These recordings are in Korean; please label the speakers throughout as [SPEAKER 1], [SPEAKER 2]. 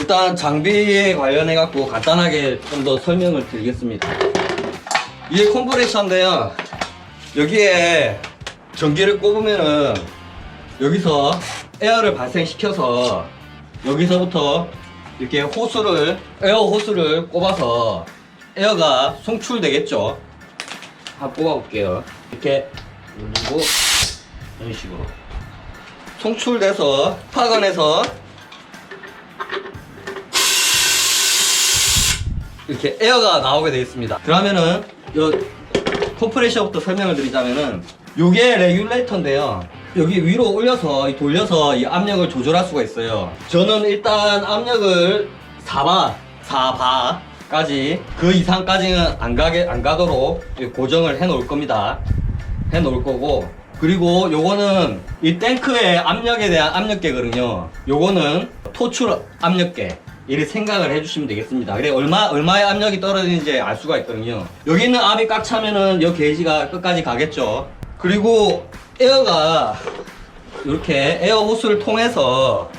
[SPEAKER 1] 일단 장비에 관련해 갖고 간단하게 좀 더 설명을 드리겠습니다. 이게 컴프레셔인데요. 여기에 전기를 꼽으면은 여기서 에어를 발생시켜서 여기서부터 이렇게 에어 호스를 꼽아서 에어가 송출되겠죠. 한번 꼽아볼게요. 이렇게 누르고 이런 식으로 송출돼서 파건에서 이렇게 에어가 나오게 되어 있습니다. 그러면은 요 컴프레셔부터 설명을 드리자면은 요게 레귤레이터인데요. 여기 위로 올려서 돌려서 이 압력을 조절할 수가 있어요. 저는 일단 압력을 4바까지 그 이상까지는 안 가도록 고정을 해 놓을 겁니다. 해 놓을 거고, 그리고 요거는 이 탱크의 압력에 대한 압력계거든요. 요거는 토출 압력계 이렇게 생각을 해주시면 되겠습니다. 그래 얼마의 압력이 떨어지는지 알 수가 있거든요. 여기 있는 압이 꽉 차면은 이 게이지가 끝까지 가겠죠. 그리고 에어가 이렇게 에어 호스를 통해서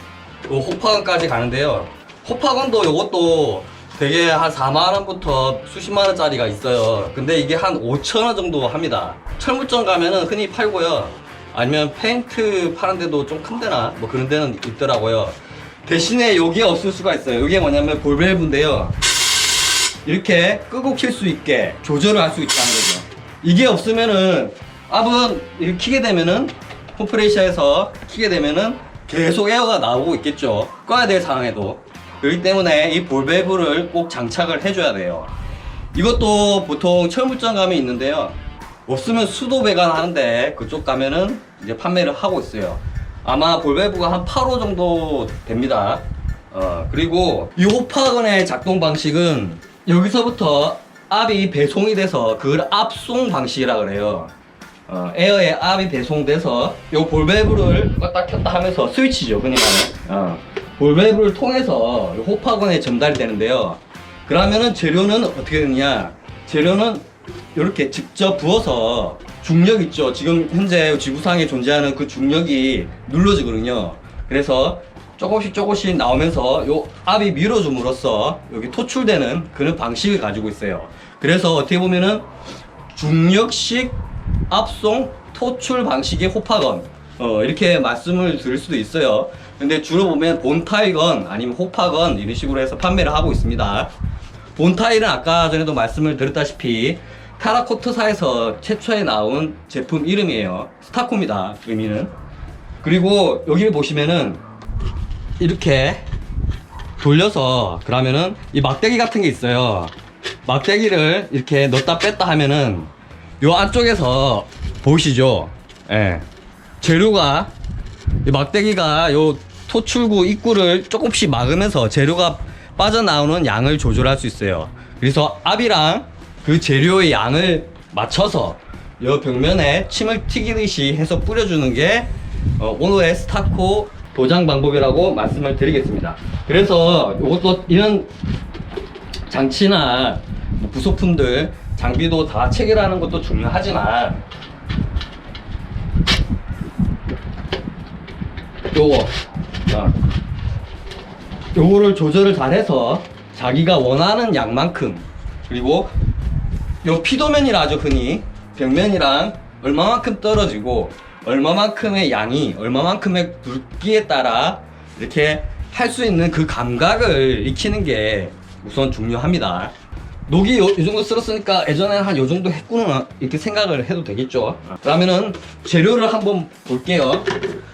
[SPEAKER 1] 요 호파건까지 가는데요. 호파건도 요것도 되게 한 4만원부터 수십만원짜리가 있어요. 근데 이게 한 5천원 정도 합니다. 철물점 가면은 흔히 팔고요. 아니면 페인트 파는 데도 좀 큰 데나 뭐 그런 데는 있더라고요. 대신에 요게 없을 수가 있어요. 요게 뭐냐면 볼밸브인데요. 이렇게 끄고 킬 수 있게 조절을 할 수 있다는 거죠. 이게 없으면은 압은 이렇게 키게 되면은 컴프레셔에서 키게 되면은 계속 에어가 나오고 있겠죠. 꺼야 될 상황에도. 그렇기 때문에 이 볼밸브를 꼭 장착을 해줘야 돼요. 이것도 보통 철물점 가면 있는데요. 없으면 수도 배관하는데 그쪽 가면은 이제 판매를 하고 있어요. 아마 볼밸브가 한 8호 정도 됩니다. 그리고 이 호파건의 작동 방식은 여기서부터 압이 배송이 돼서 그걸 압송 방식이라 그래요. 에어에 압이 배송돼서 이 볼밸브를 껐다 켰다 하면서 스위치죠, 흔히 말하는. 볼밸브를 통해서 이 호파건에 전달이 되는데요. 그러면은 재료는 어떻게 되느냐? 재료는 이렇게 직접 부어서 중력 있죠. 지금 현재 지구상에 존재하는 그 중력이 눌러지거든요. 그래서 조금씩 나오면서 요 압이 밀어줌으로써 여기 토출되는 그런 방식을 가지고 있어요. 그래서 어떻게 보면은 중력식 압송 토출 방식의 호파건 이렇게 말씀을 드릴 수도 있어요. 근데 주로 보면 본타일건 아니면 호파건 이런 식으로 해서 판매를 하고 있습니다. 본타일은 아까 전에도 말씀을 드렸다시피 테라코트사에서 최초에 나온 제품 이름이에요. 스타코입니다, 의미는. 그리고 여기를 보시면은 이렇게 돌려서 그러면은 이 막대기 같은 게 있어요. 막대기를 이렇게 넣었다 뺐다 하면은 요 안쪽에서 보이시죠? 예. 재료가 이 막대기가 요 토출구 입구를 조금씩 막으면서 재료가 빠져나오는 양을 조절할 수 있어요. 그래서 압이랑 그 재료의 양을 맞춰서 이 벽면에 침을 튀기듯이 해서 뿌려주는 게 오늘의 스타코 도장 방법이라고 말씀을 드리겠습니다. 그래서 이것도 이런 장치나 뭐 부속품들 장비도 다 체결하는 것도 중요하지만 요거를 조절을 잘해서 자기가 원하는 양만큼, 그리고 요 피도면이라 하죠. 흔히 벽면이랑 얼마만큼 떨어지고 얼마만큼의 양이 얼마만큼의 굵기에 따라 이렇게 할 수 있는 그 감각을 익히는 게 우선 중요합니다. 녹이 요 정도 쓸었으니까 예전에 한 요 정도 했구나 이렇게 생각을 해도 되겠죠. 그러면은 재료를 한번 볼게요.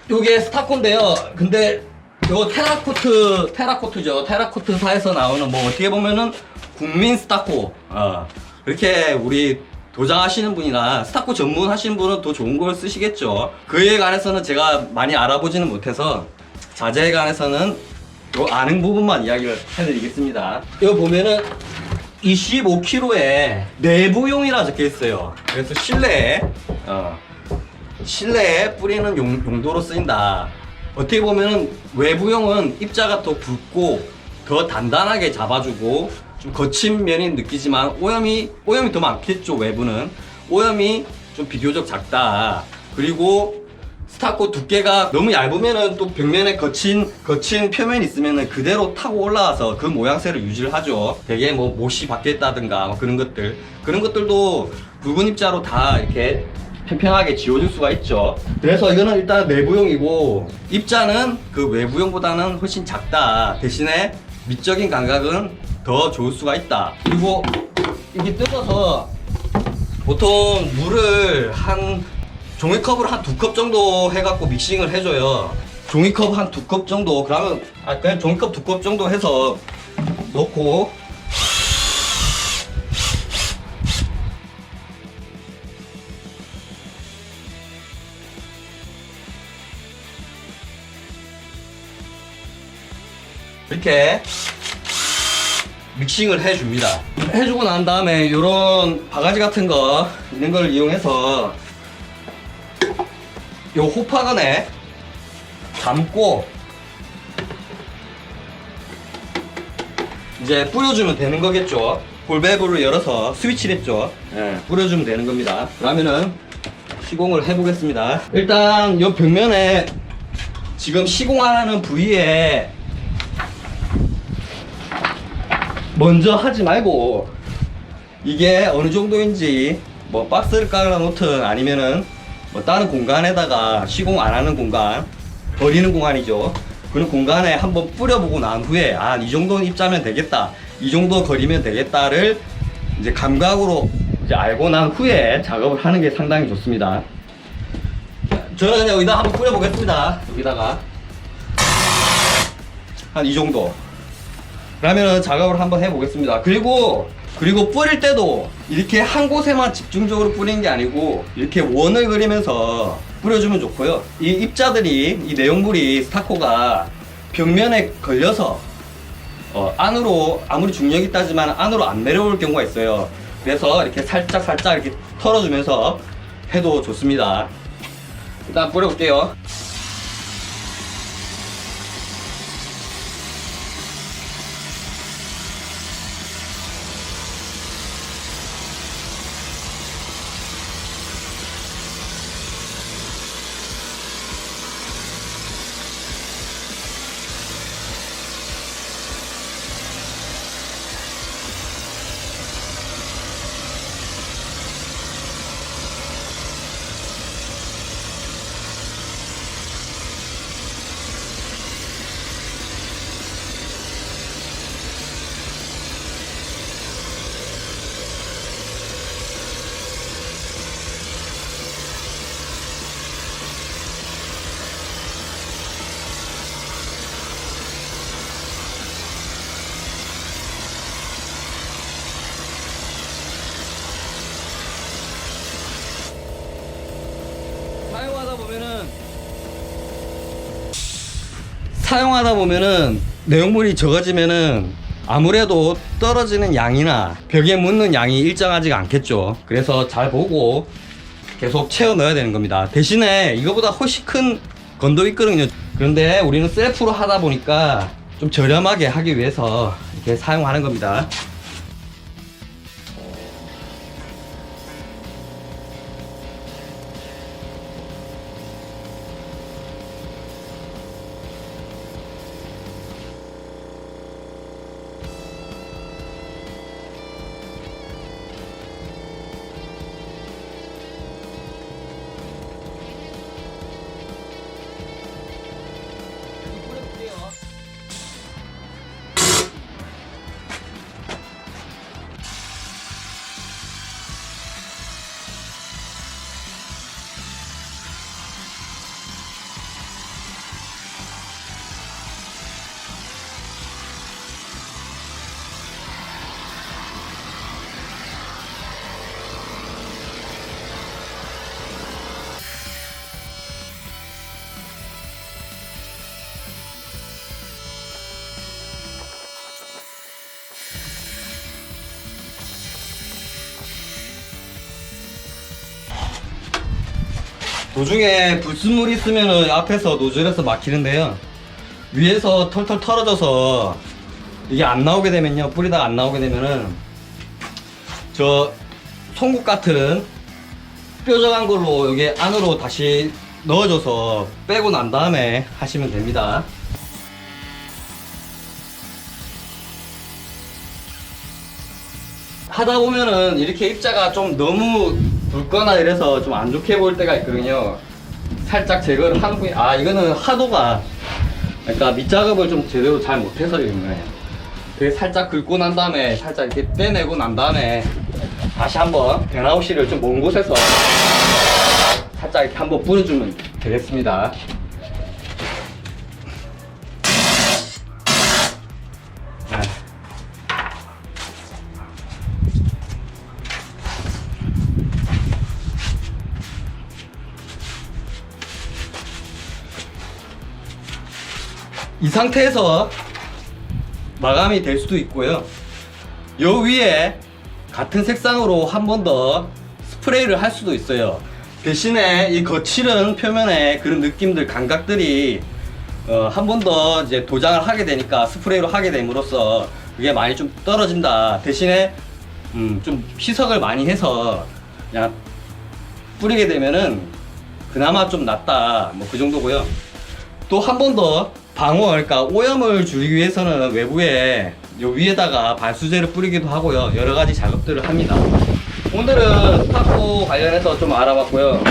[SPEAKER 1] 요게 스타코인데요. 근데 요 테라코트죠. 테라코트사에서 나오는 뭐 어떻게 보면은 국민 스타코. 이렇게 우리 도장하시는 분이나 스타코 전문하시는 분은 더 좋은 걸 쓰시겠죠. 그에 관해서는 제가 많이 알아보지는 못해서 자재에 관해서는 요 아는 부분만 이야기를 해드리겠습니다. 이거 보면은 25kg에 내부용이라 적혀 있어요. 그래서 실내에 뿌리는 용도로 쓰인다. 어떻게 보면은 외부용은 입자가 더 굵고 더 단단하게 잡아주고 좀 거친 면이 느끼지만 오염이 더 많겠죠. 외부는 오염이 좀 비교적 작다. 그리고 스타코 두께가 너무 얇으면은 또 벽면에 거친 표면이 있으면은 그대로 타고 올라와서 그 모양새를 유지를 하죠. 되게 뭐 못이 박혀있다든가 뭐 그런 것들도 굵은 입자로 다 이렇게 평평하게 지워줄 수가 있죠. 그래서 이거는 일단 내부용이고, 입자는 그 외부용보다는 훨씬 작다. 대신에 미적인 감각은 더 좋을 수가 있다. 그리고 이게 뜯어서 보통 물을 한 종이컵으로 한 2컵 정도 해갖고 믹싱을 해줘요. 종이컵 한 2컵 정도, 그러면 그냥 종이컵 2컵 정도 해서 넣고, 이렇게 믹싱을 해줍니다. 해주고 난 다음에 이런 바가지 같은 거 있는 걸 이용해서 요 호파건에 담고 이제 뿌려주면 되는 거겠죠. 볼밸브를 열어서 스위치를 했죠. 뿌려주면 되는 겁니다. 그러면은 시공을 해보겠습니다. 일단 요 벽면에 지금 시공하는 부위에 먼저 하지 말고, 이게 어느 정도인지 뭐 박스를 깔아 놓든 아니면은 뭐 다른 공간에다가, 시공 안 하는 공간, 버리는 공간이죠. 그런 공간에 한번 뿌려보고 난 후에 이 정도는 입자면 되겠다, 이 정도 거리면 되겠다를 이제 감각으로 이제 알고 난 후에 작업을 하는 게 상당히 좋습니다. 저는 그냥 여기다 한번 뿌려보겠습니다. 여기다가 한 이 정도. 그러면은 작업을 한번 해보겠습니다. 그리고 뿌릴 때도 이렇게 한 곳에만 집중적으로 뿌리는 게 아니고 이렇게 원을 그리면서 뿌려주면 좋고요. 이 입자들이, 이 내용물이, 스타코가 벽면에 걸려서 안으로, 아무리 중력이 있다지만 안으로 안 내려올 경우가 있어요. 그래서 이렇게 살짝 이렇게 털어주면서 해도 좋습니다. 일단 뿌려볼게요. 사용하다 보면은 내용물이 적어지면은 아무래도 떨어지는 양이나 벽에 묻는 양이 일정하지가 않겠죠. 그래서 잘 보고 계속 채워 넣어야 되는 겁니다. 대신에 이거보다 훨씬 큰 건도 있거든요. 그런데 우리는 셀프로 하다 보니까 좀 저렴하게 하기 위해서 이렇게 사용하는 겁니다. 도중에 불순물이 있으면은 앞에서 노즐에서 막히는데요. 위에서 털털 털어져서 이게 안 나오게 되면요, 뿌리다가 안 나오게 되면은 저 송곳 같은 뾰족한 걸로 여기 안으로 다시 넣어줘서 빼고 난 다음에 하시면 됩니다. 하다 보면은 이렇게 입자가 좀 너무 붉거나 이래서 좀 안 좋게 보일 때가 있거든요. 살짝 제거를 하는 분이, 이거는 하도가, 그러니까 밑작업을 좀 제대로 잘 못해서 이런 거예요. 되게 살짝 긁고 난 다음에 살짝 이렇게 떼내고 난 다음에 다시 한번 베나우시를 좀 먼 곳에서 살짝 이렇게 한번 뿌려주면 되겠습니다. 이 상태에서 마감이 될 수도 있고요. 요 위에 같은 색상으로 한 번 더 스프레이를 할 수도 있어요. 대신에 이 거칠은 표면에 그런 느낌들, 감각들이 한 번 더 이제 도장을 하게 되니까 스프레이로 하게 됨으로써 그게 많이 좀 떨어진다. 대신에 좀 희석을 많이 해서 그냥 뿌리게 되면은 그나마 좀 낫다. 뭐 그 정도고요. 또 한 번 더 방어, 그러니까 오염을 줄이기 위해서는 외부에 요 위에다가 발수제를 뿌리기도 하고요. 여러 가지 작업들을 합니다. 오늘은 스타코 관련해서 좀 알아봤고요.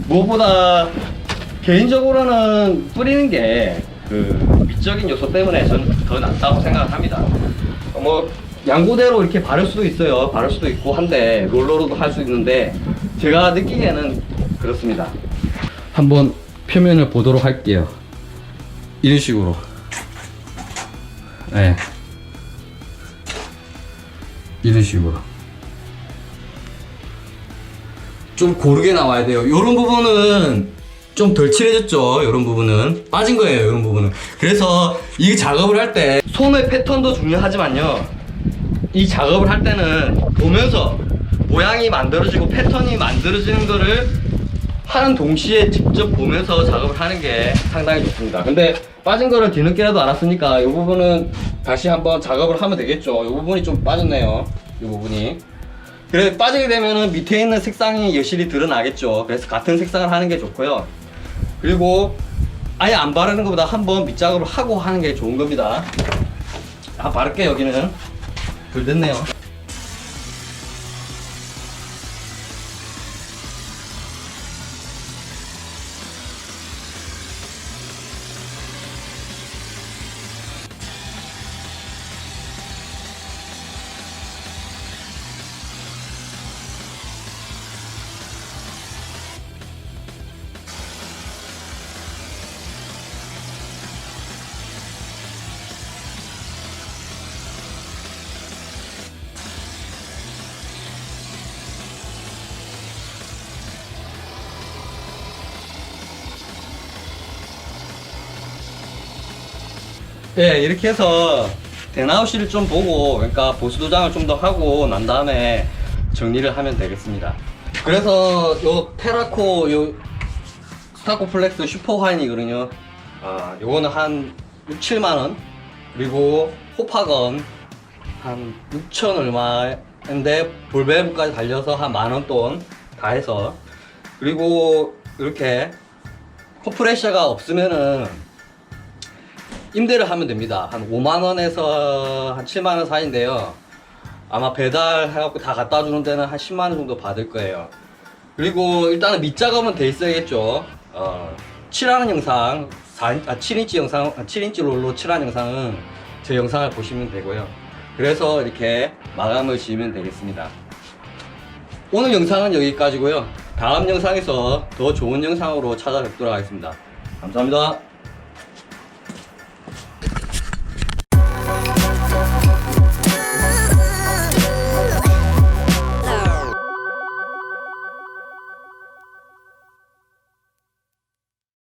[SPEAKER 1] 무엇보다 개인적으로는 뿌리는 게 그 미적인 요소 때문에 저는 더 낫다고 생각을 합니다. 뭐 양고대로 이렇게 바를 수도 있어요. 바를 수도 있고 한데 롤러로도 할 수 있는데 제가 느끼기에는 그렇습니다. 한번 표면을 보도록 할게요. 이런 식으로. 네. 이런 식으로. 좀 고르게 나와야 돼요. 요런 부분은 좀 덜 칠해졌죠. 요런 부분은 빠진 거예요. 요런 부분은. 그래서 이 작업을 할 때 손의 패턴도 중요하지만요, 이 작업을 할 때는 보면서 모양이 만들어지고 패턴이 만들어지는 거를 하는 동시에 직접 보면서 작업을 하는 게 상당히 좋습니다. 근데 빠진 거를 뒤늦게라도 알았으니까 이 부분은 다시 한번 작업을 하면 되겠죠. 이 부분이 좀 빠졌네요. 이 부분이. 그래, 빠지게 되면은 밑에 있는 색상이 여실히 드러나겠죠. 그래서 같은 색상을 하는 게 좋고요. 그리고 아예 안 바르는 것보다 한번 밑작업을 하고 하는 게 좋은 겁니다. 바를게. 여기는 덜 됐네요. 예, 이렇게 해서 대나우시를 좀 보고, 그러니까 보수 도장을 좀 더 하고 난 다음에 정리를 하면 되겠습니다. 그래서 요 테라코, 요 스타코 플렉스 슈퍼 화인이거든요. 요거는 한 6, 7만원. 그리고 호파건 한 6천 얼마인데 볼밸브까지 달려서 한 만원 돈 다 해서. 그리고 이렇게 코프레셔가 없으면은 임대를 하면 됩니다. 한 5만원에서 한 7만원 사이인데요. 아마 배달해갖고 다 갖다 주는 데는 한 10만원 정도 받을 거예요. 그리고 일단은 밑작업은 돼 있어야겠죠. 칠하는 영상, 7인치 영상, 7인치 롤로 칠하는 영상은 제 영상을 보시면 되고요. 그래서 이렇게 마감을 지으면 되겠습니다. 오늘 영상은 여기까지고요. 다음 영상에서 더 좋은 영상으로 찾아뵙도록 하겠습니다. 감사합니다.